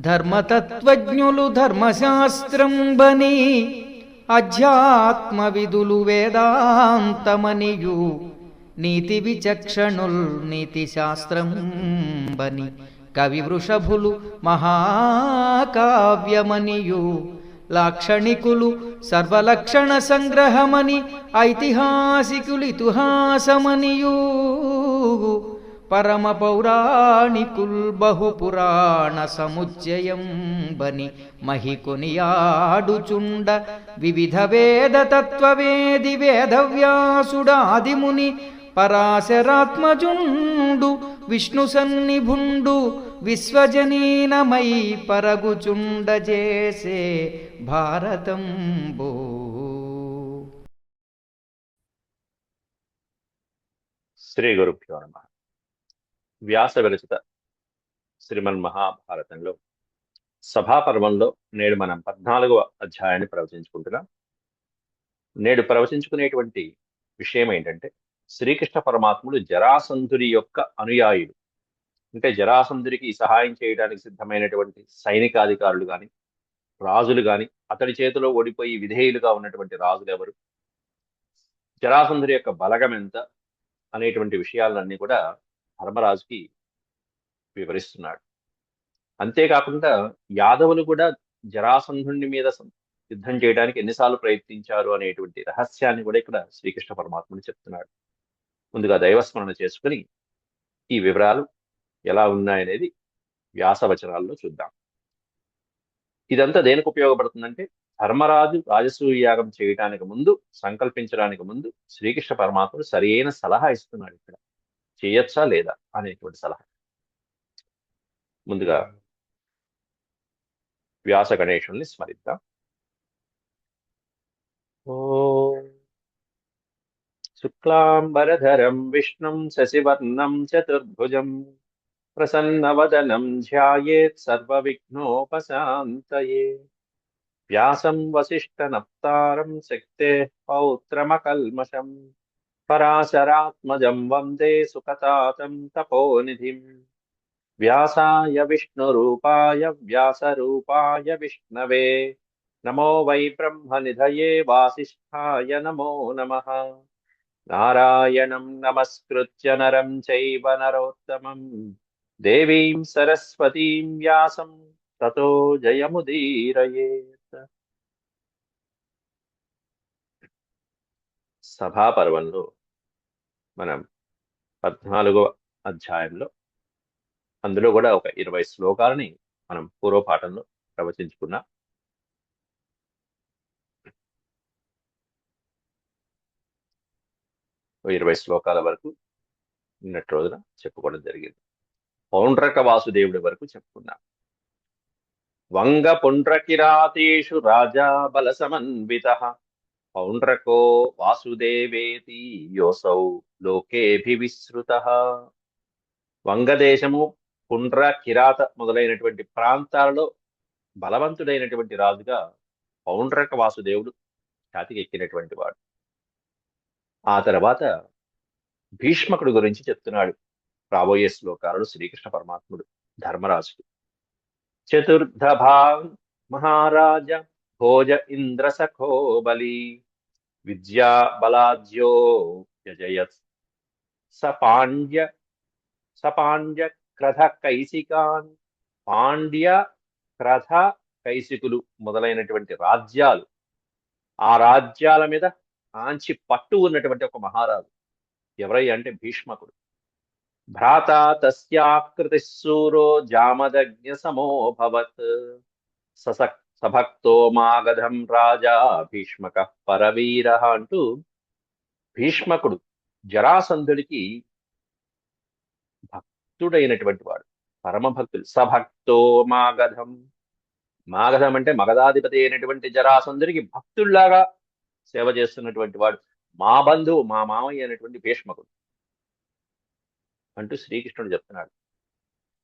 ధర్మతత్వజ్ఞులు ధర్మశాస్త్రంబని అధ్యాత్మ విధులు వేదాంతమనియు నీతి విచక్షణుల్ నీతి శాస్త్రంబని కవి వృషభులు మహాకావ్యమనియు లాక్షణికులు సర్వలక్షణ సంగ్రహమని ఐతిహాసికులితిహాసమనియు పరమ పౌరాణికుల్ బహుపురాణ సముచ్చయం బని మహికొనియాడుచుండ వివిధ వేద తత్వవేది వేదవ్యాసుడాదిముని పరాశరాత్మజుండు విష్ణు సన్నిభుండు విశ్వజనీనమై పరగుచుండ చేసే భారతంబో. శ్రీ గురుభ్యో నమః. వ్యాస విరచిత శ్రీమన్ మహాభారతంలో సభాపర్వంలో నేడు మనం 14వ అధ్యాయాన్ని ప్రవచించుకుంటున్నాం. నేడు ప్రవచించుకునేటువంటి విషయం ఏంటంటే, శ్రీకృష్ణ పరమాత్ముడు జరాసంధుడి యొక్క అనుయాయులు, అంటే జరాసంధుడికి సహాయం చేయడానికి సిద్ధమైనటువంటి సైనికాధికారులు కానీ, రాజులు కానీ, అతడి చేతిలో ఓడిపోయి విధేయులుగా ఉన్నటువంటి రాజులు ఎవరు, జరాసంధుడి యొక్క బలగం ఎంత అనేటువంటి విషయాలన్నీ కూడా ధర్మరాజుకి వివరిస్తున్నాడు. అంతేకాకుండా యాదవులు కూడా జరాసంధుని మీద యుద్ధం చేయడానికి ఎన్నిసార్లు ప్రయత్నించారు అనేటువంటి రహస్యాన్ని కూడా ఇక్కడ శ్రీకృష్ణ పరమాత్ముడు చెప్తున్నాడు. ముందుగా దైవస్మరణ చేసుకుని ఈ వివరాలు ఎలా ఉన్నాయనేది వ్యాసవచనాల్లో చూద్దాం. ఇదంతా దేనికి ఉపయోగపడుతుందంటే, ధర్మరాజు రాజసూయ యాగం చేయడానికి ముందు, సంకల్పించడానికి ముందు శ్రీకృష్ణ పరమాత్ముడు సరైన సలహా ఇస్తున్నాడు. ఇక్కడ చేయొచ్చా లేదా అనేటువంటి సలహా. ముందుగా వ్యాస గణేశుల్ని స్మరిద్దాం. ఓం శుక్లాంబరధరం విష్ణుం శశివర్ణం చతుర్భుజం ప్రసన్నవదనం ధ్యాయేత్ సర్వవిఘ్నోపశాంతయే. వ్యాసం వసిష్ఠనప్తారం శక్తేః పౌత్రమకల్మషం పరాశరాత్మజం వందే సుఖతాతం తపోనిధిం. వ్యాసాయ విష్ణురూపాయ వ్యాసరూపాయ విష్ణవే నమో వై బ్రహ్మనిధయే వాసిష్ఠాయ నమో నమః. నారాయణం నమస్కృత్య నరం చైవ నరోత్తమం దేవీం సరస్వతీం వ్యాసం తతో జయముదీరయేత్. సభాపర్వంలో మనం 14వ అధ్యాయంలో, అందులో కూడా ఒక 20 శ్లోకాలని మనం పూర్వపాఠంలో ప్రవచించుకున్నాం. ఓ 20 శ్లోకాల వరకు నిన్నటి రోజున చెప్పుకోవడం జరిగింది. పౌండ్రక వాసుదేవుడి వరకు చెప్పుకున్నాం. వంగ పుండ్రకిరాతేషు రాజా బల సమన్విత పౌండ్రకో వాసుదేవేతి యోసౌ లోకేభివిశ్రుత. వంగదేశము, పుండ్ర, కిరాత మొదలైనటువంటి ప్రాంతాలలో బలవంతుడైనటువంటి రాజుగా పౌండ్రక వాసుదేవుడు ఖ్యాతికి ఎక్కినటువంటి వాడు. ఆ తర్వాత భీష్మకుడు గురించి చెప్తున్నాడు రాబోయే శ్లోకాలలో శ్రీకృష్ణ పరమాత్ముడు ధర్మరాజుకు. చతుర్ధభా మహారాజ భోజ ఇంద్ర సఖో బలి విద్యా బలాజ్యో యజయత్ సపాండ్య క్రధ కైసికాన్. పాండ్య, క్రధ, కైసికులు మొదలైనటువంటి రాజ్యాలు, ఆ రాజ్యాల మీద ఆంచి పట్టు ఉన్నటువంటి ఒక మహారాజు ఎవరయ్య అంటే భీష్మకుడు. భ్రాత తస్యాకృతి శూరో జామదగ్ఞ సమోభవత్ సభక్తో మాగధం రాజా భీష్మక పరవీర అంటూ భీష్మకుడు జరాసంధుడికి భక్తుడైనటువంటి వాడు, పరమభక్తుడు. సభక్తో మాగధం, మాగధం అంటే మగధాధిపతి అయినటువంటి జరాసంధుడికి భక్తుల్లాగా సేవ చేస్తున్నటువంటి వాడు, మా బంధువు, మా మామయ్య అయినటువంటి భీష్మకుడు అంటూ శ్రీకృష్ణుడు చెప్తున్నాడు.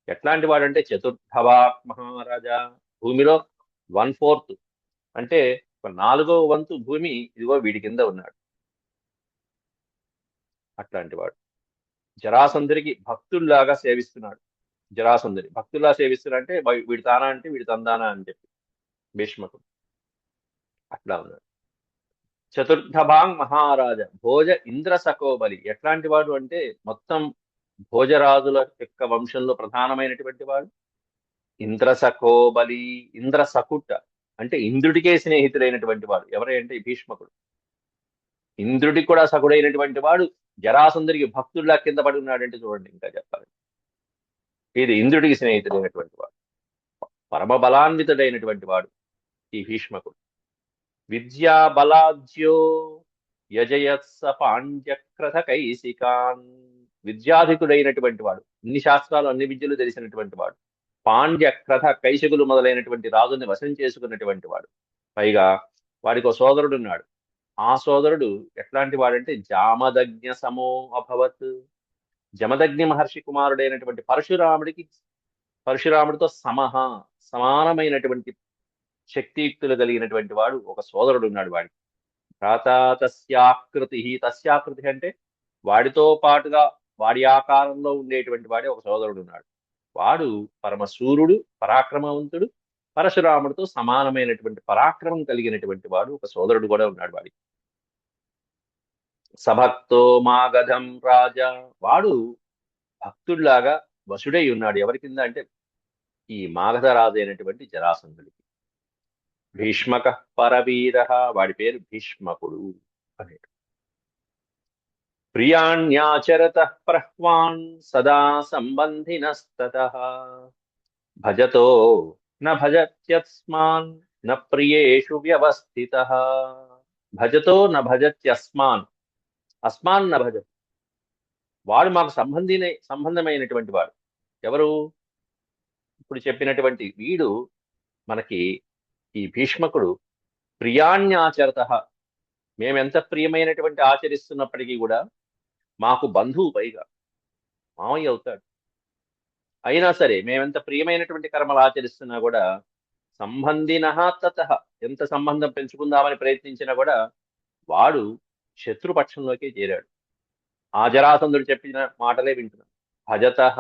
ఎట్లాంటి వాడంటే చతుర్థవాక్ మహారాజా, భూమిలో 1/4 అంటే 1/4 వంతు భూమి ఇదిగో వీడి కింద ఉన్నాడు. అట్లాంటి వాడు జరాసంధుడికి భక్తుల్లాగా సేవిస్తున్నాడు. జరాసంధుని భక్తుల్లా సేవిస్తున్నారంటే వీడి తానా అంటే వీడి తందానా అని చెప్పి భీష్మకుడు అట్లా ఉన్నాడు. చతుర్థభాంగ్ మహారాజ భోజ ఇంద్ర సకోబలి ఎట్లాంటి వాడు అంటే మొత్తం భోజరాజుల యొక్క వంశంలో ప్రధానమైనటువంటి వాడు ఇంద్ర సకోబలి. ఇంద్ర సకుట అంటే ఇంద్రుడికే స్నేహితుడైనటువంటి వాడు ఎవరంటే భీష్మకుడు. ఇంద్రుడికి కూడా సకుడైనటువంటి వాడు జరాసంధుడికి భక్తుల్లా కింద పడి ఉన్నాడంటే చూడండి, ఇంకా చెప్పాలి. ఇది ఇంద్రుడికి స్నేహితుడైనటువంటి వాడు, పరమ బలాన్వితుడైనటువంటి వాడు ఈ భీష్మకుడు. విద్యా బలాజ్యో యజయత్స పాండ్యక్రథ కైసికాన్ విద్యాధికుడైనటువంటి వాడు, అన్ని శాస్త్రాలు అన్ని విద్యలు తెలిసినటువంటి వాడు, పాండ్య క్రథ కైశకులు మొదలైనటువంటి రాజుని వశం చేసుకున్నటువంటి వాడు. పైగా వాడికి ఒక సోదరుడు ఉన్నాడు. ఆ సోదరుడు ఎట్లాంటి వాడంటే జామదగ్ఞ సమో అభవత్. జమదగ్ని మహర్షి కుమారుడైనటువంటి పరశురాముడితో సమానమైనటువంటి శక్తియుక్తులు కలిగినటువంటి వాడు ఒక సోదరుడు ఉన్నాడు వాడికి. భ్రాతా తస్యాకృతి అంటే వాడితో పాటుగా వాడి ఆకారంలో ఉండేటువంటి వాడే ఒక సోదరుడు ఉన్నాడు. వాడు పరమశూరుడు, పరాక్రమవంతుడు, పరశురాముడితో సమానమైనటువంటి పరాక్రమం కలిగినటువంటి వాడు ఒక సోదరుడు కూడా ఉన్నాడు వాడికి. సభక్తో మాగధం రాజా వాడు భక్తుడిలాగా వసుడై ఉన్నాడు. ఎవరి కింద అంటే ఈ మాగధ రాజు అయినటువంటి జరాసంధుడికి. భీష్మక పరవీర వాడి పేరు భీష్మకుడు అనేటు. ప్రియాణ్యాచరత ప్రహ్వాన్ సదా సంబంధినస్తతః భజతో న భజత్యస్మాన్ న ప్రియేషు వ్యవస్థితః. భజతో న భజత్యస్మాన్ అస్మాన్ న భజత్ వాడు మాకు సంబంధమైనటువంటి వాడు. ఎవరు? ఇప్పుడు చెప్పినటువంటి వీడు మనకి ఈ భీష్మకుడు. ప్రియాణ్యాచరత మేమెంత ప్రియమైనటువంటి ఆచరిస్తున్నప్పటికీ కూడా మాకు బంధువు, పైగా మామయ్య అవుతాడు. అయినా సరే మేమెంత ప్రియమైనటువంటి కర్మలు ఆచరిస్తున్నా కూడా సంబంధినః తతః ఎంత సంబంధం పెంచుకుందామని ప్రయత్నించినా కూడా వాడు శత్రుపక్షంలోకి చేరాడు. ఆ జరాసంధుడు చెప్పిన మాటలే వింటున్నాడు. భజతః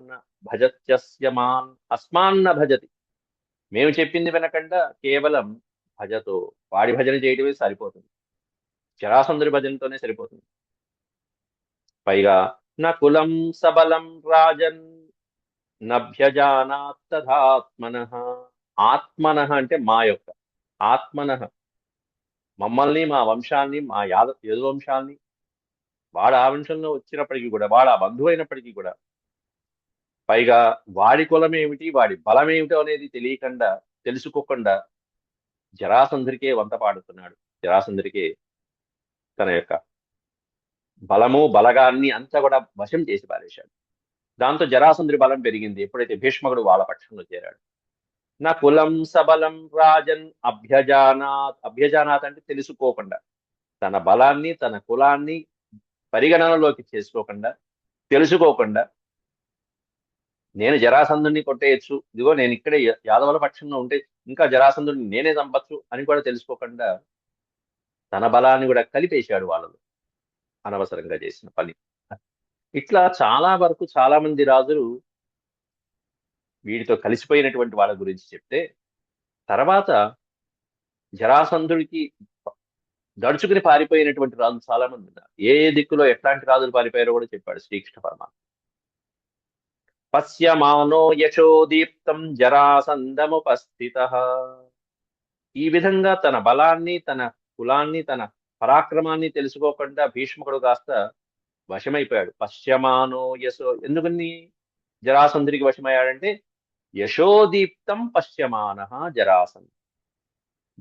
న భజత్యస్యమాన్ అస్మాన్న భజతి. మేము చెప్పింది వినకుండా కేవలం భజతో వాడి భజన చేయడమే సరిపోతుంది, జరాసంధుడి భజనతోనే సరిపోతుంది. పైగా న కులం సబలం రాజన్ నభ్యజానాత్ తథాత్మనః. ఆత్మనః అంటే మా యొక్క, ఆత్మనః మమ్మల్ని, మా వంశాన్ని, మా యదువంశాన్ని, వాడు ఆ వంశంలో వచ్చినప్పటికీ కూడా, వాడు ఆ బంధువు అయినప్పటికీ కూడా, పైగా వాడి కులం ఏమిటి, వాడి బలం ఏమిటో అనేది తెలుసుకోకుండా జరాసంధుడికే వంత పాడుతున్నాడు. జరాసంధుడికే తన యొక్క బలము బలగాన్ని అంతా కూడా వశం చేసి పారేశాడు. దాంతో జరాసంధుడి బలం పెరిగింది ఎప్పుడైతే భీష్మకుడు వాళ్ళ పక్షంలో చేరాడు. నా కులం సబలం రాజన్ అభ్యజానాత్ అంటే తెలుసుకోకుండా, తన బలాన్ని తన కులాన్ని పరిగణనలోకి చేసుకోకుండా, తెలుసుకోకుండా నేను జరాసంధుడిని కొట్టేయచ్చు, ఇదిగో నేను ఇక్కడే యాదవుల పక్షంలో ఉంటే ఇంకా జరాసంధుడిని నేనే చంపచ్చు అని కూడా తెలుసుకోకుండా తన బలాన్ని కూడా కలిపేశాడు వాళ్ళలో, అనవసరంగా చేసిన పని. ఇట్లా చాలా వరకు చాలా మంది రాజులు వీడితో కలిసిపోయినటువంటి వాళ్ళ గురించి చెప్తే, తర్వాత జరాసంధుడికి దడుచుకుని పారిపోయినటువంటి రాజులు చాలా మంది ఉన్నారు. ఏ దిక్కులో ఎట్లాంటి రాజులు పారిపోయారో కూడా చెప్పాడు శ్రీకృష్ణ పరమాత్మ. పశ్యమానో యశోదీప్తం జరాసంధముపస్థితః. ఈ విధంగా తన బలాన్ని, తన కులాన్ని, తన పరాక్రమాన్ని తెలుసుకోకుండా భీష్మకుడు కాస్త వశమైపోయాడు. పశ్యమానో ఎందుకని జరాసంధుడికి వశమయ్యాడంటే యశోదీప్తం పశ్యమానః జరాసంధ్.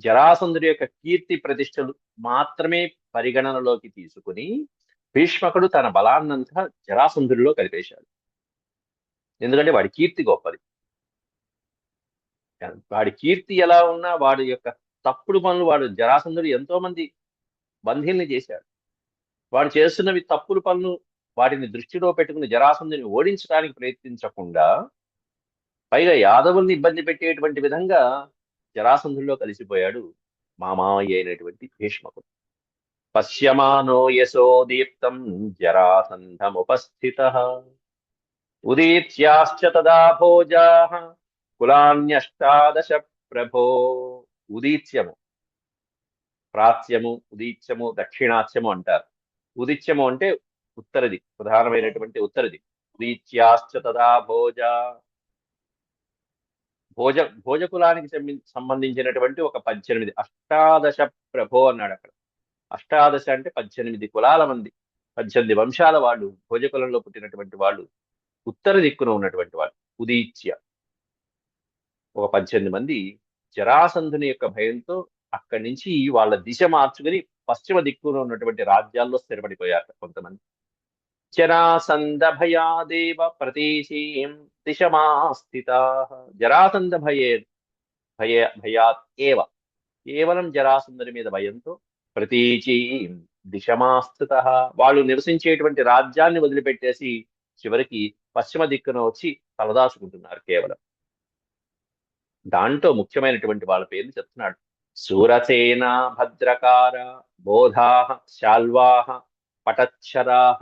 జరాసంధుడి యొక్క కీర్తి ప్రతిష్టలు మాత్రమే పరిగణనలోకి తీసుకుని భీష్మకుడు తన బలాన్నంతా జరాసంధుడిలో కలిపేశాడు. ఎందుకంటే వాడి కీర్తి గొప్పది. వాడి కీర్తి ఎలా ఉన్నా వాడి యొక్క తప్పుడు పనులు, వాడు జరాసంధుడు ఎంతో మంది బంధీల్ని చేశాడు. వాడు చేస్తున్నవి తప్పుడు పనులు, వాటిని దృష్టిలో పెట్టుకుని జరాసంధుని ఓడించడానికి ప్రయత్నించకుండా, పైగా యాదవుల్ని ఇబ్బంది పెట్టేటువంటి విధంగా జరాసంధుల్లో కలిసిపోయాడు మా మామయ్య అయినటువంటి భీష్మకుడు. పశ్యమానో యశోదీప్తం జరాసంధముపస్థితః. ఉదీత్యాశ్చ తదా భోజాః కులాన్యష్టాదశ ప్రభో. ఉదీత్యము, ప్రాచ్యము, ఉదీత్యము, దక్షిణాచ్యము అంటారు. ఉదిత్యము అంటే ఉత్తరది, ప్రధానమైనటువంటి ఉత్తరది. ఉదీత్యాశ్చ తదా భోజా. భోజకులానికి సంబంధించినటువంటి ఒక 18 అష్టాదశ ప్రభో అన్నాడు అక్కడ. అష్టాదశ అంటే 18 కులాల మంది, 18 వంశాల వాళ్ళు, భోజకులంలో పుట్టినటువంటి వాళ్ళు, ఉత్తర దిక్కున ఉన్నటువంటి వాళ్ళు. ఉదీచ్య ఒక 18 మంది జరాసంధుని యొక్క భయంతో అక్కడి నుంచి వాళ్ళ దిశ మార్చుకుని పశ్చిమ దిక్కున ఉన్నటువంటి రాజ్యాల్లో స్థిరపడిపోయారు కొంతమంది. జరాసంధ భయాదేవ ప్రతీచీం దిశమాస్థితాః. జరాసంధ భయాత్ ఏవ, కేవలం జరాసంధుని మీద భయంతో ప్రతీచీం దిశమాస్థితః, వాళ్ళు నివసించేటువంటి రాజ్యాన్ని వదిలిపెట్టేసి చివరికి పశ్చిమ దిక్కున వచ్చి తలదాచుకుంటున్నారు కేవలం. దాంట్లో ముఖ్యమైనటువంటి వాళ్ళ పేర్లు చెప్తున్నాడు. శూరసేన, భద్రకార, బోధాః, శాల్వాః, పటచ్చరాః,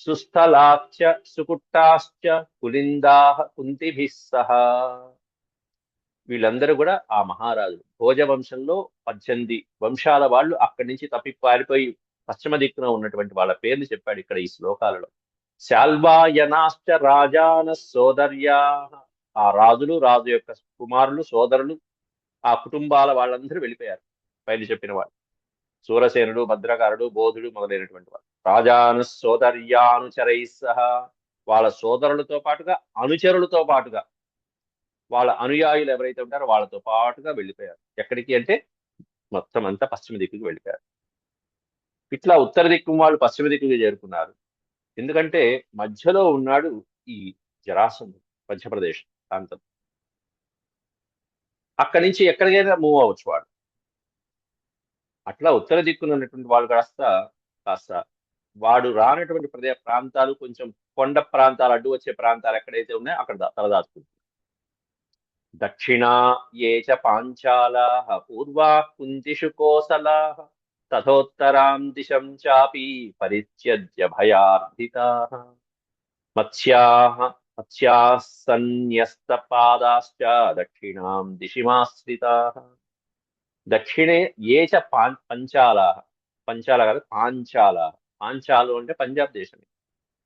సుస్థలాశ్చ, సుకుట్టాశ్చ, కులిందాః, కుంతిభిః సహ. వీళ్ళందరూ కూడా ఆ మహారాజులు. భోజవంశంలో 18 వంశాల వాళ్ళు అక్కడి నుంచి తప్పి పారిపోయి పశ్చిమ దిక్కున ఉన్నటువంటి వాళ్ళ పేర్లు చెప్పాడు ఇక్కడ ఈ శ్లోకాలలో. శాల్వాయనాశ్చ రాజాన సోదర్యా, ఆ రాజులు, రాజు యొక్క కుమారులు, సోదరులు, ఆ కుటుంబాల వాళ్ళందరూ వెళ్ళిపోయారు పైన చెప్పిన వాళ్ళు. సూరసేనుడు, భద్రకారుడు, బోధుడు మొదలైనటువంటి వాళ్ళు. రాజాను సోదర్యానుచరై సహా, వాళ్ళ సోదరులతో పాటుగా, అనుచరులతో పాటుగా, వాళ్ళ అనుయాయులు ఎవరైతే ఉంటారో వాళ్ళతో పాటుగా వెళ్ళిపోయారు. ఎక్కడికి అంటే మొత్తం అంతా పశ్చిమ దిక్కుకి వెళ్ళిపోయారు. ఇట్లా ఉత్తర దిక్కు వాళ్ళు పశ్చిమ దిక్కుకి చేరుకున్నారు. ఎందుకంటే మధ్యలో ఉన్నాడు ఈ జరాసంధుడు, మధ్యప్రదేశ్ ప్రాంతం. అక్కడి నుంచి ఎక్కడికైనా మూవ్ అవ్వచ్చు వాడు. అట్లా ఉత్తర దిక్కున ఉన్నటువంటి వాళ్ళు కాస్త వాడు రానటువంటి ప్రాంతాలు, కొంచెం కొండ ప్రాంతాలు, అడ్డు వచ్చే ప్రాంతాలు ఎక్కడైతే ఉన్నాయో అక్కడ తలదాచుకుంటారు. దక్షిణా ఏ చ పాంచాలాః పూర్వాః కుంతిషు కోసలాః తథోత్తరాం దిశం చాపి పరిత్యజ్య భయార్ధితాః. మత్స్యాः సన్యస్తపాదాశ్చ దక్షిణాం దిశిమాశ్రితాః. దక్షిణే ఏ చ పంచాలాః, పంచాల కాదు పాంచాలాః. పాంచాలు అంటే పంజాబ్ దేశమే.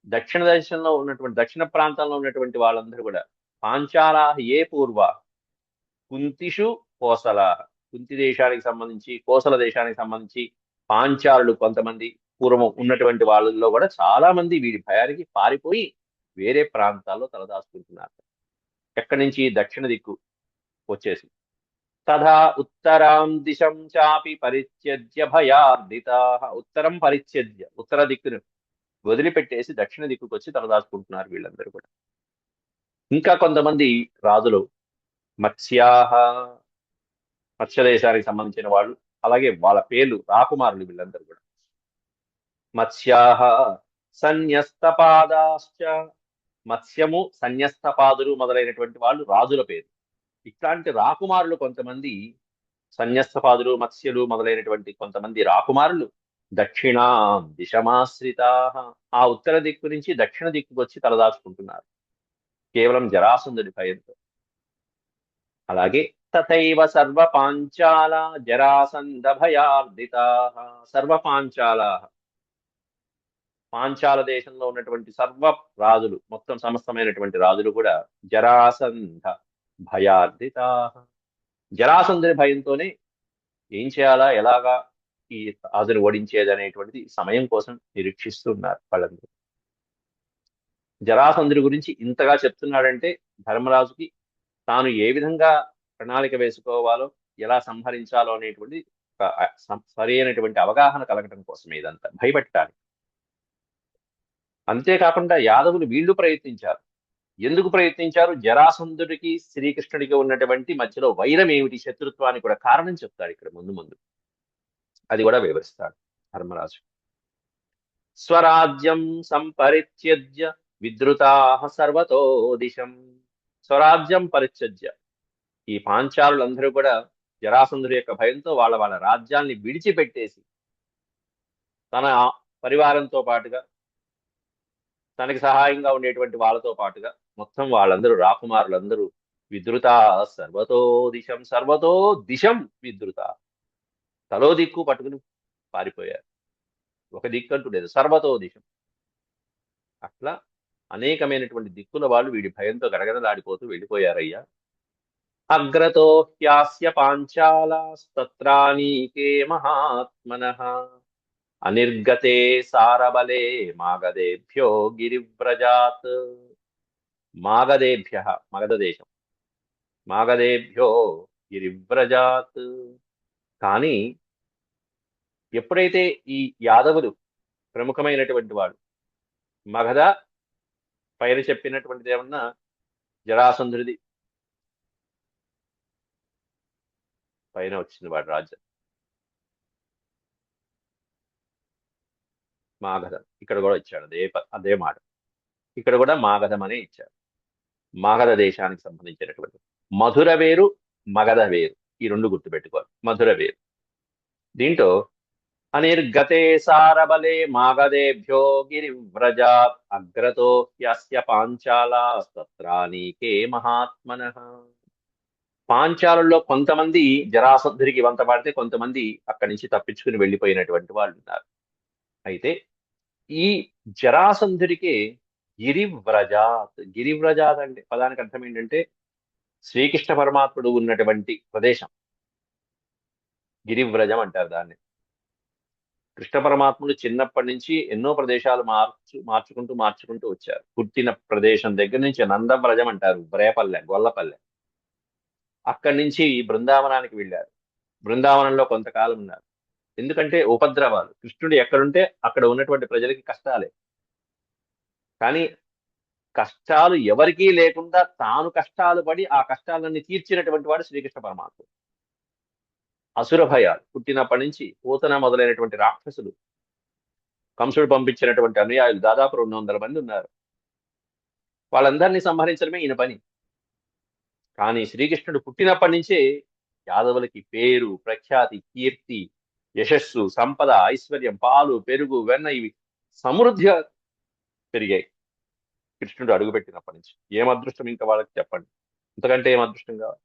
దక్షిణ దేశంలో ఉన్నటువంటి, దక్షిణ ప్రాంతంలో ఉన్నటువంటి వాళ్ళందరూ కూడా పాంచాలాః ఏ పూర్వ కుంతిషు కోసలాః. కుంతి దేశానికి సంబంధించి, కోసల దేశానికి సంబంధించి పాంచాలులు కొంతమంది పూర్వం ఉన్నటువంటి వాళ్ళల్లో కూడా చాలా మంది వీడి భయానికి పారిపోయి వేరే ప్రాంతాల్లో తలదాచుకుంటున్నారు. ఎక్కడి నుంచి? దక్షిణ దిక్కు వచ్చేసి. తథా ఉత్తరాం దిశం చాపి పరిత్యజ్య భయార్ధితాః. ఉత్తరం పరిత్యజ్య, ఉత్తర దిక్కును వదిలిపెట్టేసి దక్షిణ దిక్కుకు వచ్చి తలదాచుకుంటున్నారు వీళ్ళందరూ కూడా. ఇంకా కొంతమంది రాజులు మత్స్యాః, మత్స్య దేశానికి సంబంధించిన వాళ్ళు, అలాగే వాళ్ళ పేర్లు రాకుమారులు వీళ్ళందరూ కూడా. మత్స్యాః సన్యస్తపాదాశ్చ, మత్స్యము, సన్యస్తపాదులు మొదలైనటువంటి వాళ్ళు రాజుల పేరు. ఇట్లాంటి రాకుమారులు కొంతమంది, సన్యస్తపాదులు, మత్స్యలు మొదలైనటువంటి కొంతమంది రాకుమారులు దక్షిణ దిశమాశ్రితాః, ఆ ఉత్తర దిక్కు నుంచి దక్షిణ దిక్కుకు వచ్చి తలదాచుకుంటున్నారు కేవలం జరాసంధుడి భయంతో. అలాగే తథైవ సర్వ పాంచాల జరాసంధ భయార్ధితాః. సర్వ పాంచాలాః, పాంచాల దేశంలో ఉన్నటువంటి సర్వ రాజులు, మొత్తం సమస్తమైనటువంటి రాజులు కూడా జరాసంధ భయార్ధితాః. జరాసంధుని భయంతోనే ఏం చేయాలా, ఎలాగా ఈ రాజును ఓడించేది అనేటువంటిది సమయం కోసం నిరీక్షిస్తున్నారు వాళ్ళందరూ. జరాసంధుడి గురించి ఇంతగా చెప్తున్నాడంటే ధర్మరాజుకి తాను ఏ విధంగా ప్రణాళిక వేసుకోవాలో, ఎలా సంహరించాలో అనేటువంటి సరైనటువంటి అవగాహన కలగటం కోసం ఇదంతా, భయపెట్టడానికి. అంతేకాకుండా యాదవులు వీళ్ళు ప్రయత్నించారు. ఎందుకు ప్రయత్నించారు? జరాసంధుడికి శ్రీకృష్ణుడికి ఉన్నటువంటి మధ్యలో వైరం ఏమిటి, శత్రుత్వానికి కూడా కారణం చెప్తాడు ఇక్కడ ముందు ముందు. అది కూడా వివరిస్తాడు ధర్మరాజు. స్వరాజ్యం సంపరిత్యజ్య విద్రుతాః సర్వతో దిశం. స్వరాజ్యం పరిత్యజ్య, ఈ పాంచాలులందరూ కూడా జరాసంధుడి యొక్క భయంతో వాళ్ళ వాళ్ళ రాజ్యాన్ని విడిచిపెట్టేసి తన పరివారంతో పాటుగా తనకి సహాయంగా ఉండేటువంటి వాళ్ళతో పాటుగా మొత్తం వాళ్ళందరూ రాకుమారులందరూ విద్రుత సర్వతో దిశం విద్రుత, తలో దిక్కు పట్టుకుని పారిపోయారు. ఒక దిక్కు అంటూ లేదు, సర్వతో దిశం. అట్లా అనేకమైనటువంటి దిక్కుల వాళ్ళు వీడి భయంతో గడగడలాడిపోతూ వెళ్ళిపోయారయ్యా. అగ్రతో హ్యాస్య పాంచాలాస్తత్రానీకే మహాత్మనః అనిర్గతే సారబలే మాగధేభ్యో గిరివ్రజాత్. మాగధేభ్య, మగధ దేశం, మాగధేభ్యో గిరివ్రజాత్. కానీ ఎప్పుడైతే ఈ యాదవులు ప్రముఖమైనటువంటి వాడు, మగధ పైన చెప్పినటువంటిది ఏమన్నా జరాసంధుడిది పైన వచ్చింది వాడి రాజ్యం మాగధం. ఇక్కడ కూడా ఇచ్చాడు అదే మాట. ఇక్కడ కూడా మాగధం అనే ఇచ్చాడు. మాగధ దేశానికి సంబంధించినటువంటి మధుర వేరు, మగధ వేరు, ఈ రెండు గుర్తుపెట్టుకోవాలి. మధుర వేరు. దీంట్లో అనిర్గతే సారబలే మాగధేభ్యో గిరివ్రజాత్ అగ్రతో హ్యస్య పాంచాలాస్తత్రానీకే మహాత్మనః. పాంచాలలో కొంతమంది జరాసంధుడికి వంత పాడితే కొంతమంది అక్కడి నుంచి తప్పించుకుని వెళ్ళిపోయినటువంటి వాళ్ళు ఉన్నారు. అయితే ఈ జరాసంధుడికే గిరివ్రజాత్, గిరివ్రజాత్ అంటే పదానికి అర్థం ఏంటంటే శ్రీకృష్ణ పరమాత్ముడు ఉన్నటువంటి ప్రదేశం గిరివ్రజం అంటారు దాన్ని. కృష్ణ పరమాత్ముడు చిన్నప్పటి నుంచి ఎన్నో ప్రదేశాలు మార్చుకుంటూ వచ్చారు. పుట్టిన ప్రదేశం దగ్గర నుంచి నందవ్రజం అంటారు, బ్రేపల్లె, గొల్లపల్లె. అక్కడి నుంచి బృందావనానికి వెళ్ళారు. బృందావనంలో కొంతకాలం ఉన్నారు. ఎందుకంటే ఉపద్రవాలు, కృష్ణుడు ఎక్కడుంటే అక్కడ ఉన్నటువంటి ప్రజలకి కష్టాలే. కానీ కష్టాలు ఎవరికీ లేకుండా తాను కష్టాలు పడి ఆ కష్టాలన్నీ తీర్చినటువంటి వాడు శ్రీకృష్ణ పరమాత్ముడు. అసుర భయాలు పుట్టినప్పటి నుంచి పూతన మొదలైనటువంటి రాక్షసులు, కంసుడు పంపించినటువంటి అనుయాయులు దాదాపు 200 మంది ఉన్నారు. వాళ్ళందరినీ సంహరించడమే ఈయన పని. కానీ శ్రీకృష్ణుడు పుట్టినప్పటి నుంచే యాదవులకి పేరు, ప్రఖ్యాతి, కీర్తి, యశస్సు, సంపద, ఐశ్వర్యం, పాలు, పెరుగు, వెన్న ఇవి సమృద్ధిగా పెరిగాయి కృష్ణుడు అడుగుపెట్టినప్పటి నుంచి. ఏం అదృష్టం ఇంకా వాళ్ళకి చెప్పండి, ఇంతకంటే ఏం అదృష్టం కావాలి?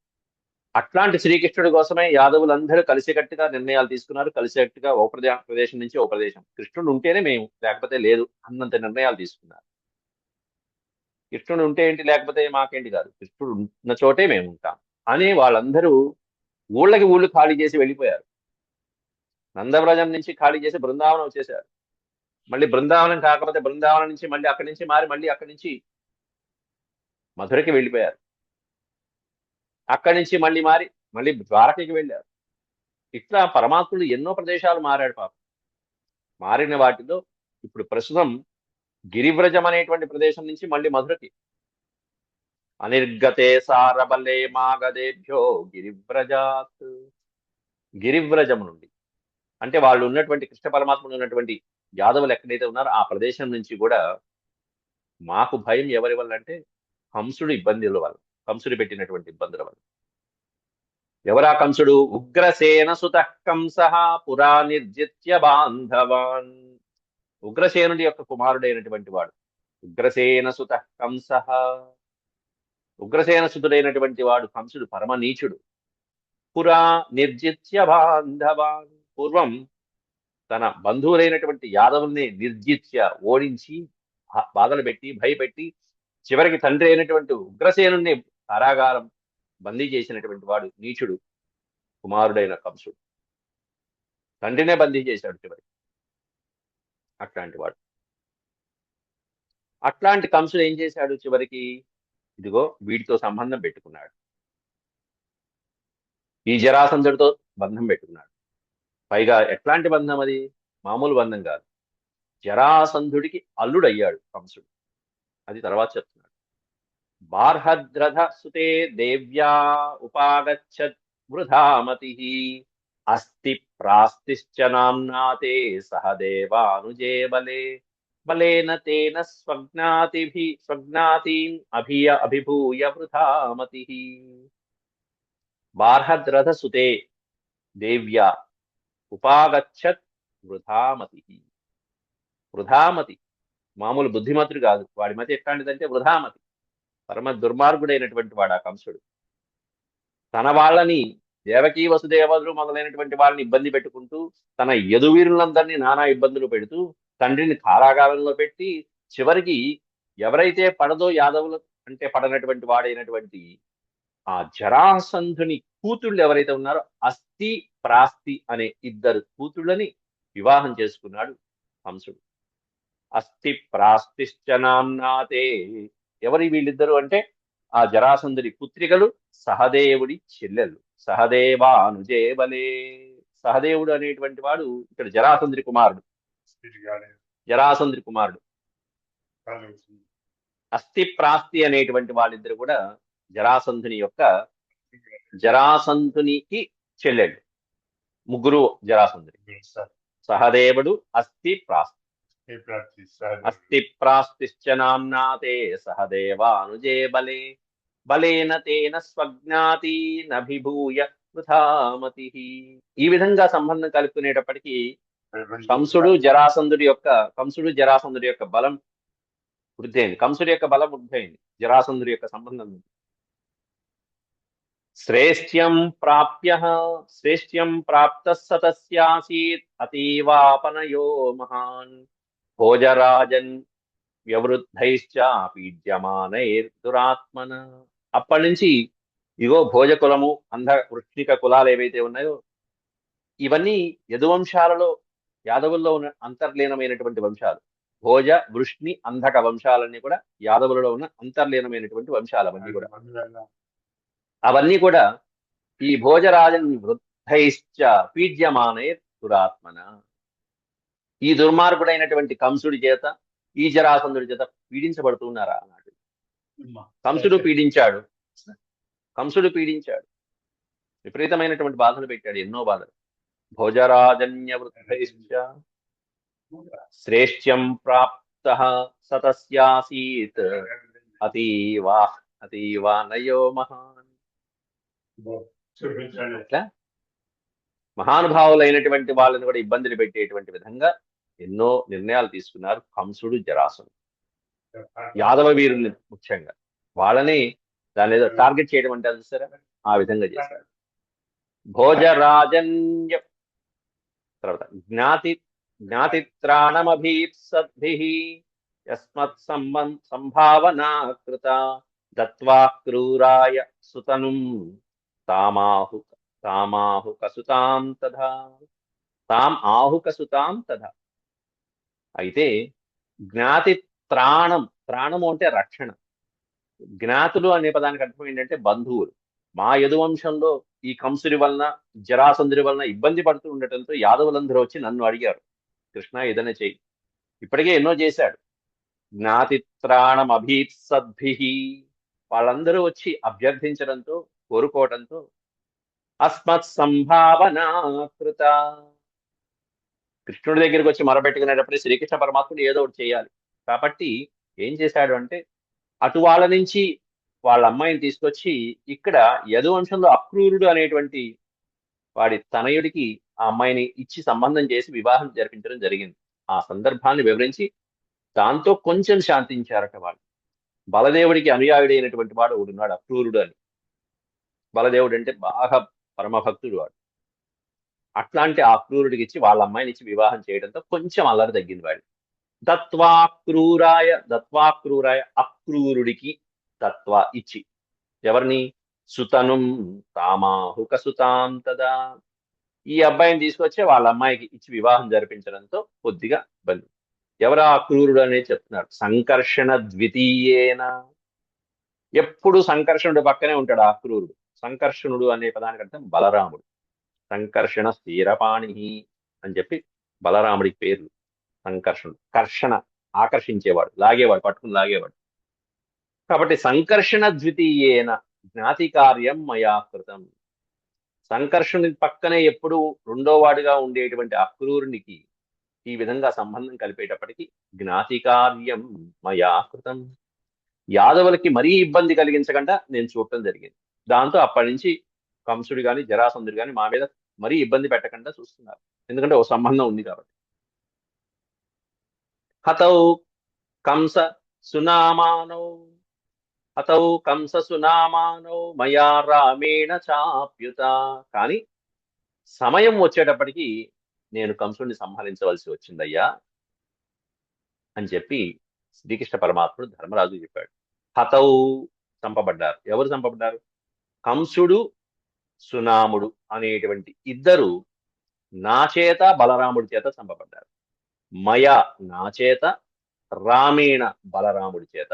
అట్లాంటి శ్రీకృష్ణుడి కోసమే యాదవులందరూ కలిసికట్టుగా నిర్ణయాలు తీసుకున్నారు. కలిసికట్టుగా ఓ ప్రదేశం నుంచి ఓ ప్రదేశం, కృష్ణుడు ఉంటేనే మేము, లేకపోతే లేదు అన్నంత నిర్ణయాలు తీసుకున్నారు. కృష్ణుడు ఉంటే ఏంటి, లేకపోతే మాకేంటి కాదు, కృష్ణుడు ఉన్న చోటే మేము ఉంటాం అని వాళ్ళందరూ ఊళ్ళు ఖాళీ చేసి వెళ్ళిపోయారు. నందవ్రజం నుంచి ఖాళీ చేసి బృందావనం వచ్చేసారు. మళ్ళీ బృందావనం కాకపోతే బృందావనం నుంచి మళ్ళీ అక్కడి నుంచి మారి మళ్ళీ అక్కడి నుంచి మధురకి వెళ్ళిపోయారు. అక్కడి నుంచి మళ్ళీ మారి మళ్ళీ ద్వారకకి వెళ్ళారు. ఇట్లా పరమాత్ముడు ఎన్నో ప్రదేశాలు మారాడు పాపం. మారిన వాటిలో ఇప్పుడు ప్రస్తుతం గిరివ్రజం అనేటువంటి ప్రదేశం నుంచి మళ్ళీ మధురకి. అనిర్గతే సారబలే మాగధేభ్యో గిరివ్రజాత్. గిరివ్రజం నుండి అంటే వాళ్ళు ఉన్నటువంటి కృష్ణ పరమాత్ముడు ఉన్నటువంటి యాదవులు ఎక్కడైతే ఉన్నారో ఆ ప్రదేశం నుంచి కూడా మాకు భయం ఎవరి వల్ల అంటే కంసుడు ఇబ్బందుల వల్ల, కంసుడు పెట్టినటువంటి ఇబ్బందుల వల్ల. ఎవరా కంసుడు? ఉగ్రసేన సుత కంస పురా నిర్జిత్య బాంధవాన్. ఉగ్రసేనుడి యొక్క కుమారుడైనటువంటి వాడు ఉగ్రసేన సుత కంస. ఉగ్రసేన సుతుడైనటువంటి వాడు కంసుడు పరమ నీచుడు. పురా నిర్జిత్య బాంధవాన్, పూర్వం తన బంధువులైనటువంటి యాదవుల్ని నిర్జిత్య ఓడించి బాధలు పెట్టి భయపెట్టి చివరికి తండ్రి అయినటువంటి ఉగ్రసేనుణ్ణి కారాగారం బందీ చేసినటువంటి వాడు నీచుడు కుమారుడైన కంసుడు. తండ్రినే బందీ చేశాడు చివరికి. అట్లాంటి వాడు. అట్లాంటి కంసుడు ఏం చేశాడు చివరికి? ఇదిగో వీడితో సంబంధం పెట్టుకున్నాడు. ఈ జరాసంధుడితో బంధం పెట్టుకున్నాడు. పైగా ఎట్లాంటి బంధం అది? మామూలు బంధం కాదు. జరాసంధుడికి అల్లుడయ్యాడు కంసుడు. అది తర్వాత చెప్తున్నాడు. బార్హద్రథ సుతే దేవ్యా ఉపాగచ్చత్ వృధామతి అస్తి ప్రాస్తిశ్చ నామ్నాతే సహదేవానుజే బలే బలేన తేన స్వజ్ఞాతీం అభిభూయ వృధామతి. బార్హద్రథ సుతే దేవ్యా ఉపాగచ్చత్ వృధామతి. వృధామతి మామూలు బుద్ధిమంతుడు కాదు. వాడి మతి ఎట్లాంటిదంటే వృధామతి. పరమ దుర్మార్గుడైనటువంటి వాడు ఆ కంసుడు. తన వాళ్ళని దేవకీ వసుదేవులు మొదలైనటువంటి వాళ్ళని ఇబ్బంది పెట్టుకుంటూ, తన యదువీరులందరినీ నానా ఇబ్బందులు పెడుతూ, తండ్రిని కారాగారంలో పెట్టి, చివరికి ఎవరైతే పడదో యాదవులు అంటే పడనటువంటి వాడైనటువంటి ఆ జరాసంధుని కూతుళ్ళు ఎవరైతే ఉన్నారో అస్థి ప్రాస్తి అనే ఇద్దరు కూతుళ్ళని వివాహం చేసుకున్నాడు కంసుడు. అస్థి ప్రాస్తిశ్చ నామ్నాతే. ఎవరి వీళ్ళిద్దరు అంటే ఆ జరాసంధుడి పుత్రికలు, సహదేవుడి చెల్లెలు. సహదేవానుజేబలే. సహదేవుడు అనేటువంటి వాడు ఇక్కడ జరాసంధుడి కుమారుడు. జరాసంధుడి కుమారుడు. అస్థి ప్రాస్తి అనేటువంటి వాళ్ళిద్దరు కూడా జరాసంధునికి చెల్లెళ్ళు. ముగ్గురు జరాసంధుడి. సహదేవుడు, అస్థి ప్రాస్తి. అస్థి ప్రాస్తిశ్చ నామ్నాతే సహదేవానుజే బలే. బలేన తేన స్వజ్ఞాతి నభిభూయ వృథామతి. ఈ విధంగా సంబంధం కలుపుకునేటప్పటికీ కంసుడు జరాసంధుడి యొక్క బలం వృద్ధి అయింది. కంసుడి యొక్క బలం వృద్ధి అయింది. జరాసంధుడి యొక్క సంబంధం శ్రేష్ట్యం ప్రాప్త సతస్యాసీత్ అతీవాపనయో మహాన్ భోజరాజన్ వ్యవృద్ధైశ్చ పీడ్యమానైర్దురాత్మన. అప్పటి నుంచి ఇగో భోజ కులము, అంధ వృష్ణిక కులాలు ఏవైతే ఉన్నాయో ఇవన్నీ యదువంశాలలో యాదవుల్లో ఉన్న అంతర్లీనమైనటువంటి వంశాలు. భోజ, వృష్ణి, అంధక వంశాలన్నీ కూడా యాదవులలో ఉన్న అంతర్లీనమైనటువంటి వంశాలు. అవన్నీ కూడా ఈ భోజరాజన్ వృద్ధైశ్చ పీడ్యమానైర్ దురాత్మన. ఈ దుర్మార్గుడైనటువంటి కంసుడి చేత, ఈ జరాసంధుడి చేత పీడించబడుతున్నారా అన్నాడు. కంసుడు పీడించాడు, విపరీతమైనటువంటి బాధలు పెట్టాడు, ఎన్నో బాధలు. భోజరాజన్య వృద్ధైశ్చ శ్రేష్ట్యం ప్రాప్త సతస్యాసీత్ అతీవా నయో మహాన్. అట్లా మహానుభావులైనటువంటి వాళ్ళని కూడా ఇబ్బందులు పెట్టేటువంటి విధంగా ఎన్నో నిర్ణయాలు తీసుకున్నారు కంసుడు, జరాసంధుడు. యాదవ వీరుల్ని ముఖ్యంగా వాళ్ళని దాని ఏదో టార్గెట్ చేయడం అంటే చూసారా, ఆ విధంగా చేశారు. భోజరాజన్య తర్వాత జ్ఞాతిత్రాణమభీప్సద్భిః యస్మత్ సంభావనా కృత దత్వా క్రూరాయ సుతనుం తాం ఆహుకసుతాం తథా. అయితే జ్ఞాతి త్రాణము అంటే రక్షణ. జ్ఞాతులు అనే పదానికి అర్థం ఏంటంటే బంధువులు. మా యదువంశంలో ఈ కంసుడి వలన, జరాసంధుడి వలన ఇబ్బంది పడుతూ ఉండటంతో యాదవులందరూ వచ్చి నన్ను అడిగారు, కృష్ణ ఏదైనా చెయ్యి. ఇప్పటికే ఎన్నో చేశాడు. జ్ఞాతిత్రాణం అభీప్సద్భిః, వాళ్ళందరూ వచ్చి అభ్యర్థించడంతో, కోరుకోవడంతో అస్మత్ సంభావనా కృత. కృష్ణుడి దగ్గరికి వచ్చి మొరబెట్టుకునేటప్పుడు శ్రీకృష్ణ పరమాత్ముడు ఏదో ఒకటి చేయాలి. కాబట్టి ఏం చేశాడు అంటే అటు వాళ్ళ నుంచి వాళ్ళ అమ్మాయిని తీసుకొచ్చి ఇక్కడ యదువంశంలో అక్రూరుడు అనేటువంటి వాడి తనయుడికి ఆ అమ్మాయిని ఇచ్చి సంబంధం చేసి వివాహం జరిపించడం జరిగింది. ఆ సందర్భాన్ని వివరించి దాంతో కొంచెం శాంతించారట వాళ్ళు. బలదేవుడికి అనుయాయుడైనటువంటి వాడు ఒకడున్నాడు, అక్రూరుడు అని. బలదేవుడు అంటే బాగా పరమభక్తుడు వాడు. అట్లాంటి ఆ అక్రూరుడికి ఇచ్చి వాళ్ళ అమ్మాయిని ఇచ్చి వివాహం చేయడంతో కొంచెం అల్లరి తగ్గింది వాడు. దత్వాక్రూరాయ అక్రూరుడికి దత్వా ఇచ్చి, ఎవరిని? సుతనుం తామాహుక సుతాం తదా. ఈ అబ్బాయిని తీసుకొచ్చి వాళ్ళ అమ్మాయికి ఇచ్చి వివాహం జరిపించడంతో కొద్దిగా ఇబ్బంది. ఎవరా అక్రూరుడు అనేది చెప్తున్నారు. సంకర్షణ ద్వితీయేన. ఎప్పుడు సంకర్షణుడు పక్కనే ఉంటాడు ఆ అక్రూరుడు. సంకర్షణుడు అనే పదానికి అర్థం బలరాముడు. సంకర్షణ స్థిరపాణి అని చెప్పి బలరాముడికి పేరు సంకర్షణుడు. కర్షణ ఆకర్షించేవాడు, లాగేవాడు, పట్టుకుని లాగేవాడు. కాబట్టి సంకర్షణ ద్వితీయేన జ్ఞాతి కార్యం మయా కృతం. సంకర్షణుని పక్కనే ఎప్పుడు రెండో వాడుగా ఉండేటువంటి అక్రూరునికి ఈ విధంగా సంబంధం కలిపేటప్పటికీ జ్ఞాతి కార్యం మయా కృతం. యాదవులకి మరీ ఇబ్బంది కలిగించకుండా నేను చూడటం జరిగింది. దాంతో అప్పటి నుంచి కంసుడు గాని, జరాసంధుడు గాని మా మీద మరీ ఇబ్బంది పెట్టకుండా చూస్తున్నారు. ఎందుకంటే ఓ సంబంధం ఉంది కాబట్టి. హతౌ కంస సునామానౌ అతౌ కంస సునామానౌ మయా రామేణ చాప్యుత. కానీ సమయం వచ్చేటప్పటికి నేను కంసుడిని సంహరించవలసి వచ్చిందయ్యా అని చెప్పి శ్రీకృష్ణ పరమాత్ముడు ధర్మరాజు చెప్పాడు. హతౌ చంపబడ్డారు. ఎవరు చంపబడ్డారు? కంసుడు, సునాముడు అనేటువంటి ఇద్దరు నా చేత బలరాముడి చేత చంపబడ్డారు. మయ నా చేత, రామేణ బలరాముడి చేత.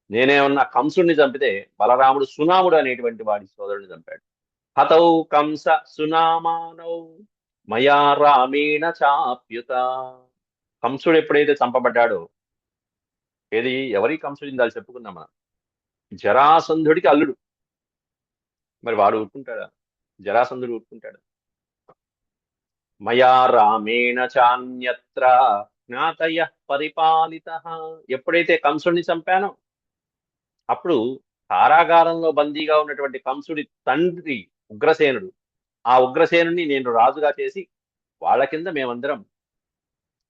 నేనేమన్నా కంసుడిని చంపితే బలరాముడు సునాముడు అనేటువంటి వాడి సోదరుని చంపాడు. హతౌ కంస సునామానౌ మయా రామేణ చాప్యుత. కంసుడు ఎప్పుడైతే చంపబడ్డాడో, ఏది ఎవరి కంసుడు ఇందాక చెప్పుకున్నాం మనం, జరాసంధుడికి అల్లుడు. మరి వాడు ఊరుకుంటాడా? జరాసంధుడు ఊరుకుంటాడా? మయా రామేణ చాన్యత్ర జ్ఞాతయ పరిపాలిత. ఎప్పుడైతే కంసుడిని చంపానో అప్పుడు కారాగారంలో బందీగా ఉన్నటువంటి కంసుడి తండ్రి ఉగ్రసేనుడు, ఆ ఉగ్రసేనుని నేను రాజుగా చేసి వాళ్ళ కింద మేమందరం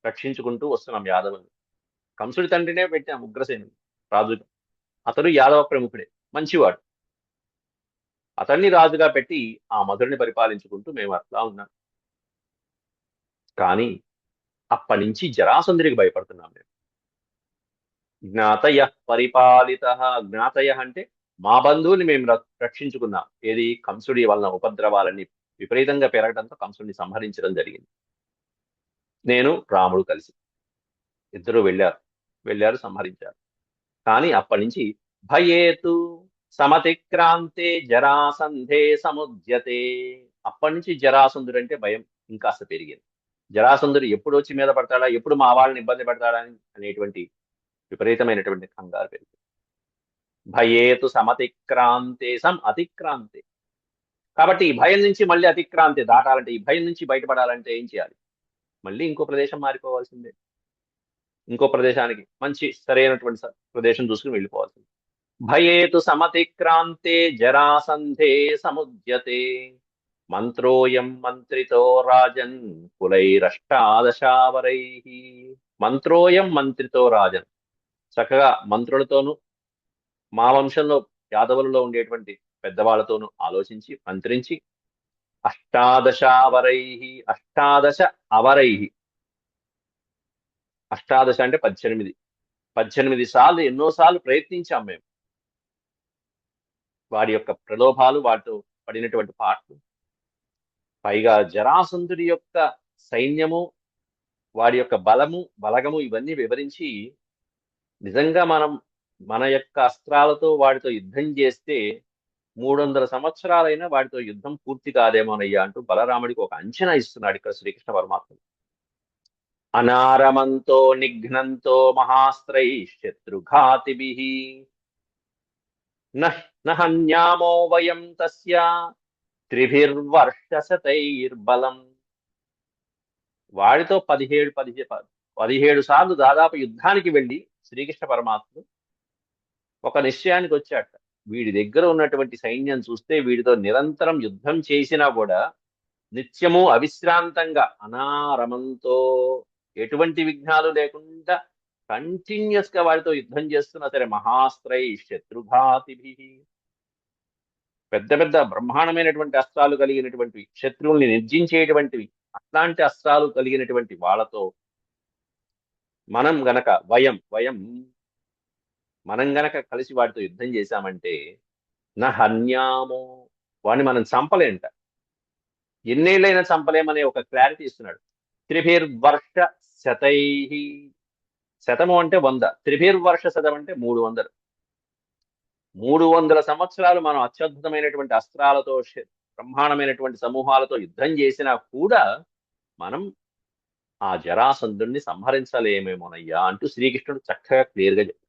రక్షించుకుంటూ వస్తున్నాం యాదవుని. కంసుడి తండ్రినే పెట్టాం ఉగ్రసేనుడు రాజుగా. అతడు యాదవ ప్రముఖుడే, మంచివాడు. అతన్ని రాజుగా పెట్టి ఆ మధురిని పరిపాలించుకుంటూ మేము అట్లా ఉన్నాం. కానీ అప్పటి నుంచి జరాసంధుడికి భయపడుతున్నాం మేము. జ్ఞాతయ పరిపాలిత. జ్ఞాతయ అంటే మా బంధువుని మేము రక్షించుకున్నాం. ఏది? కంసుడి వలన ఉపద్రవాలన్నీ విపరీతంగా పెరగడంతో కంసుడిని సంహరించడం జరిగింది. నేను రాముడు కలిసి ఇద్దరు వెళ్ళారు సంహరించారు. కానీ అప్పటి నుంచి భయేతు సమతిక్రాంతే జరాసంధే సముద్యతే. అప్పటి నుంచి జరాసంధుడు అంటే భయం ఇంకాస్త పెరిగింది. జరాసంధుడు ఎప్పుడు వచ్చి మీద పడతాడా, ఎప్పుడు మా వాళ్ళని ఇబ్బంది పెడతాడా అనేటువంటి విపరీతమైనటువంటి కంగారు పెరిగింది. భయేతు సమతిక్రాంతే అతిక్రాంతే. కాబట్టి ఈ భయం నుంచి మళ్ళీ అతిక్రాంతి దాటాలంటే, ఈ భయం నుంచి బయటపడాలంటే ఏం చేయాలి? మళ్ళీ ఇంకో ప్రదేశం మారిపోవాల్సిందే. ఇంకో ప్రదేశానికి మంచి సరైనటువంటి ప్రదేశం చూసుకుని వెళ్ళిపోవాల్సింది. భయేతు సమతిక్రాంతే జరాసంధే సముద్యతే మంత్రోయం మంత్రితో రాజన్ కులైరష్టాదశావరై. మంత్రోయం మంత్రితో రాజన్. చక్కగా మంత్రులతోనూ మా వంశంలో యాదవులలో ఉండేటువంటి పెద్దవాళ్లతోనూ ఆలోచించి మంత్రించి అష్టాదశావరై, అష్టాదశ అవరై, అష్టాదశ అంటే 18 సార్లు, ఎన్నోసార్లు ప్రయత్నించాం మేము. వాడి యొక్క ప్రలోభాలు, వాటితో పడినటువంటి పాటలు, పైగా జరాసంధుడి యొక్క సైన్యము, వాడి యొక్క బలగము ఇవన్నీ వివరించి నిజంగా మనం మన యొక్క అస్త్రాలతో వాడితో యుద్ధం చేస్తే 300 సంవత్సరాలైనా వాడితో యుద్ధం పూర్తి కాదేమోనయ్యా అంటూ బలరాముడికి ఒక అంచనా ఇస్తున్నాడు ఇక్కడ శ్రీకృష్ణ పరమాత్మ. అనారమంతో నిఘ్నంతో మహాస్త్రై శత్రుఘాతిభిః నహన్యామో వయం తస్య త్రిభిర్వర్షశతైర్బలం. వాడితో 17 సార్లు దాదాపు యుద్ధానికి వెళ్ళి శ్రీకృష్ణ పరమాత్ముడు ఒక నిశ్చయానికి వచ్చాట. వీడి దగ్గర ఉన్నటువంటి సైన్యం చూస్తే వీడితో నిరంతరం యుద్ధం చేసినా కూడా నిత్యము అవిశ్రాంతంగా అనారమంతో ఎటువంటి విఘ్నాలు లేకుండా కంటిన్యూస్ గా వాడితో యుద్ధం చేస్తున్నా సరే మహాస్త్రై శత్రుఘాతిభిః, పెద్ద పెద్ద బ్రహ్మాండమైనటువంటి అస్త్రాలు కలిగినటువంటి శత్రువుల్ని నిర్జించేటువంటివి, అట్లాంటి అస్త్రాలు కలిగినటువంటి వాళ్ళతో మనం గనక మనం గనక కలిసి వాటితో యుద్ధం చేశామంటే హన్యామో, వాడిని మనం చంపలేంట. ఎన్నేళ్ళైనా చంపలేమనే ఒక క్లారిటీ ఇస్తున్నాడు. త్రిభిర్వర్ష శతై, శతము అంటే 100, త్రిభిర్వర్ష శతం అంటే 300. 300 సంవత్సరాలు మనం అత్యద్భుతమైనటువంటి అస్త్రాలతో బ్రహ్మాండమైనటువంటి సమూహాలతో యుద్ధం చేసినా కూడా మనం ఆ జరాసంధుడిని సంహరించలేమేమోనయ్యా అంటూ శ్రీకృష్ణుడు చక్కగా క్లియర్గా చెప్పాడు.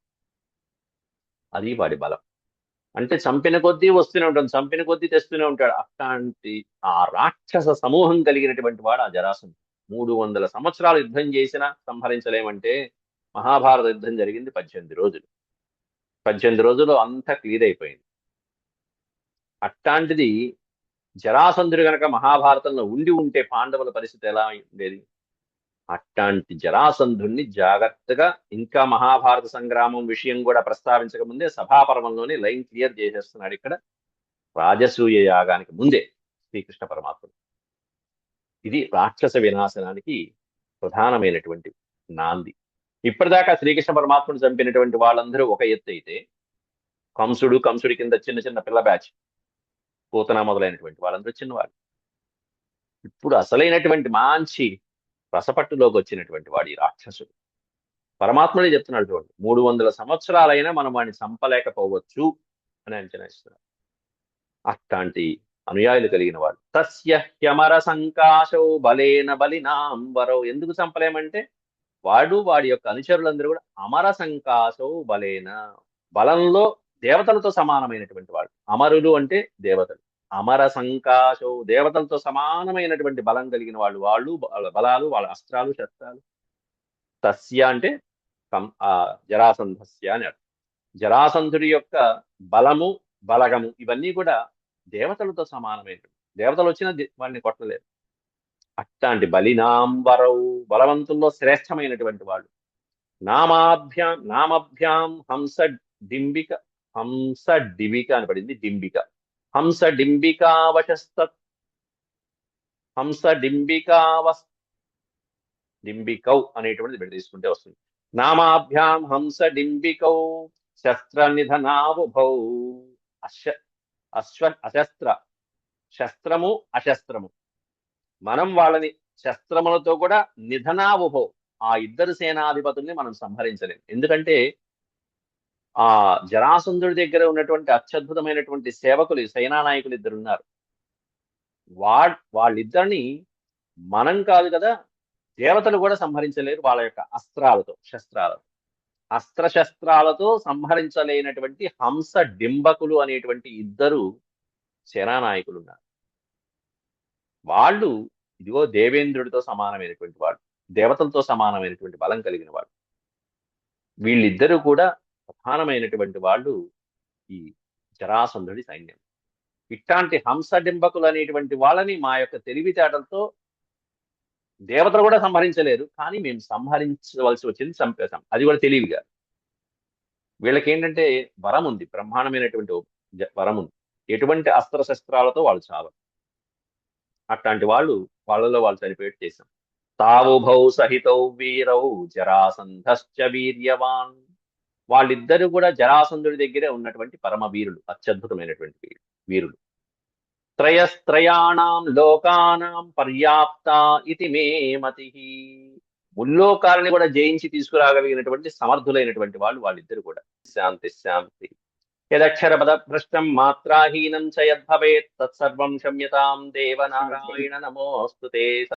అది వాడి బలం. అంటే చంపిన కొద్దీ వస్తూనే ఉంటాడు, చంపిన కొద్దీ తెస్తూనే ఉంటాడు. అట్లాంటి ఆ రాక్షస సమూహం కలిగినటువంటి వాడు ఆ జరాసంధుడు. 300 సంవత్సరాలు యుద్ధం చేసినా సంహరించలేమంటే మహాభారత యుద్ధం జరిగింది 18 రోజులు. 18 రోజులు అంతా క్లియర్ అయిపోయింది. అట్లాంటిది జరాసంధుడు గనక మహాభారతంలో ఉండి ఉంటే పాండవుల పరిస్థితి ఎలా ఉండేది? అట్లాంటి జరాసంధుణ్ణి జాగ్రత్తగా, ఇంకా మహాభారత సంగ్రామం విషయం కూడా ప్రస్తావించక ముందే సభాపర్వంలోనే లైన్ క్లియర్ చేసేస్తున్నాడు ఇక్కడ, రాజసూయ యాగానికి ముందే శ్రీకృష్ణ పరమాత్ముడు. ఇది రాక్షస వినాశనానికి ప్రధానమైనటువంటి నాంది. ఇప్పటిదాకా శ్రీకృష్ణ పరమాత్ముడు చంపినటువంటి వాళ్ళందరూ ఒక ఎత్తు అయితే, కంసుడి కింద చిన్న చిన్న పిల్ల బ్యాచ్, పూతన మొదలైనటువంటి వాళ్ళందరూ చిన్నవాళ్ళు. ఇప్పుడు అసలైనటువంటి మంచి రసపట్టులోకి వచ్చినటువంటి వాడు ఈ రాక్షసుడు. పరమాత్ముడే చెప్తున్నాడు చూడండి, 300 సంవత్సరాలైనా మనం వాడిని చంపలేకపోవచ్చు అని అంచనా ఇస్తున్నాడు. అట్లాంటి అనుయాయులు కలిగిన వాడు. తస్య హ్యమర సంకాశౌ బలేన బలినాంబరౌ. ఎందుకు చంపలేమంటే వాడి యొక్క అనుచరులందరూ కూడా అమర సంకాశౌ బలేన, బలంలో దేవతలతో సమానమైనటువంటి వాడు. అమరులు అంటే దేవతలు. అమర సంకాశౌ, దేవతలతో సమానమైనటువంటి బలం కలిగిన వాళ్ళు. వాళ్ళ బలాలు, వాళ్ళ అస్త్రాలు, శస్త్రాలు. తస్య అంటే జరాసంధస్య అని అర్థం. జరాసంధుడి యొక్క బలము, బలగము ఇవన్నీ కూడా దేవతలతో సమానమైనటువంటి. దేవతలు వచ్చినా వాడిని కొట్టలేరు. అట్లాంటి బలినాంబరౌ, బలవంతుల్లో శ్రేష్టమైనటువంటి వాళ్ళు. నామభ్యాం హంస డింబిక అని పడింది, డింబిక. హంస డింబికౌ అనేటువంటిది ఇక్కడ తీసుకుంటే వస్తుంది. నామాభ్యాం హంస డింబికౌ శస్త్ర నిధనావుభౌ. అశస్త్ర, శస్త్రము అశస్త్రము, మనం వాళ్ళని శస్త్రములతో కూడా నిధనావుభౌ, ఆ ఇద్దరు సేనాధిపతుల్ని మనం సంహరించలేం. ఎందుకంటే ఆ జరాసంధుడి దగ్గర ఉన్నటువంటి అత్యద్భుతమైనటువంటి సేవకులు, సేనానాయకులు ఇద్దరు ఉన్నారు. వాళ్ళిద్దరిని మనం కాదు కదా, దేవతలు కూడా సంహరించలేరు వాళ్ళ యొక్క అస్త్రాలతో, శస్త్రాలతో. అస్త్రశస్త్రాలతో సంహరించలేనటువంటి హంస డింబకులు అనేటువంటి ఇద్దరు సేనానాయకులు ఉన్నారు. వాళ్ళు ఇదిగో దేవేంద్రుడితో సమానమైనటువంటి వాడు, దేవతలతో సమానమైనటువంటి బలం కలిగిన వాడు. వీళ్ళిద్దరూ కూడా ప్రధానమైనటువంటి వాళ్ళు ఈ జరాసంధుడి సైన్యం. ఇట్లాంటి హంసడింబకులు అనేటువంటి వాళ్ళని మా యొక్క తెలివితేటలతో దేవతలు కూడా సంహరించలేరు, కానీ మేము సంహరించవలసి వచ్చింది, చంపేశాం. అది కూడా తెలివిగా. వీళ్ళకి ఏంటంటే వరం ఉంది, బ్రహ్మాండమైనటువంటి వరం ఉంది. ఎటువంటి అస్త్రశస్త్రాలతో వాళ్ళు చావరు. అట్లాంటి వాళ్ళలో వాళ్ళు చనిపోయేట్టు చేశాం. తావుభౌ సహితౌ వీరౌ జరాసంధశ్చ వీర్యవాన్. వాళ్ళిద్దరూ కూడా జరాసంధుడి దగ్గరే ఉన్నటువంటి పరమ వీరులు, అత్యద్భుతమైనటువంటి వీరులు. త్రయస్త్రయాణం లోకానాం పర్యాప్త ఇది మే మతి. ముల్లోకాలని కూడా జయించి తీసుకురాగలిగినటువంటి సమర్థులైనటువంటి వాళ్ళిద్దరు కూడా. శాంతి శాంతి. యదక్షర పదభ్రష్టం మాత్రాహీనం చ యద్భవేత్ తత్సర్వం క్షమ్యతాం దేవనారాయణ నమోస్తుతే.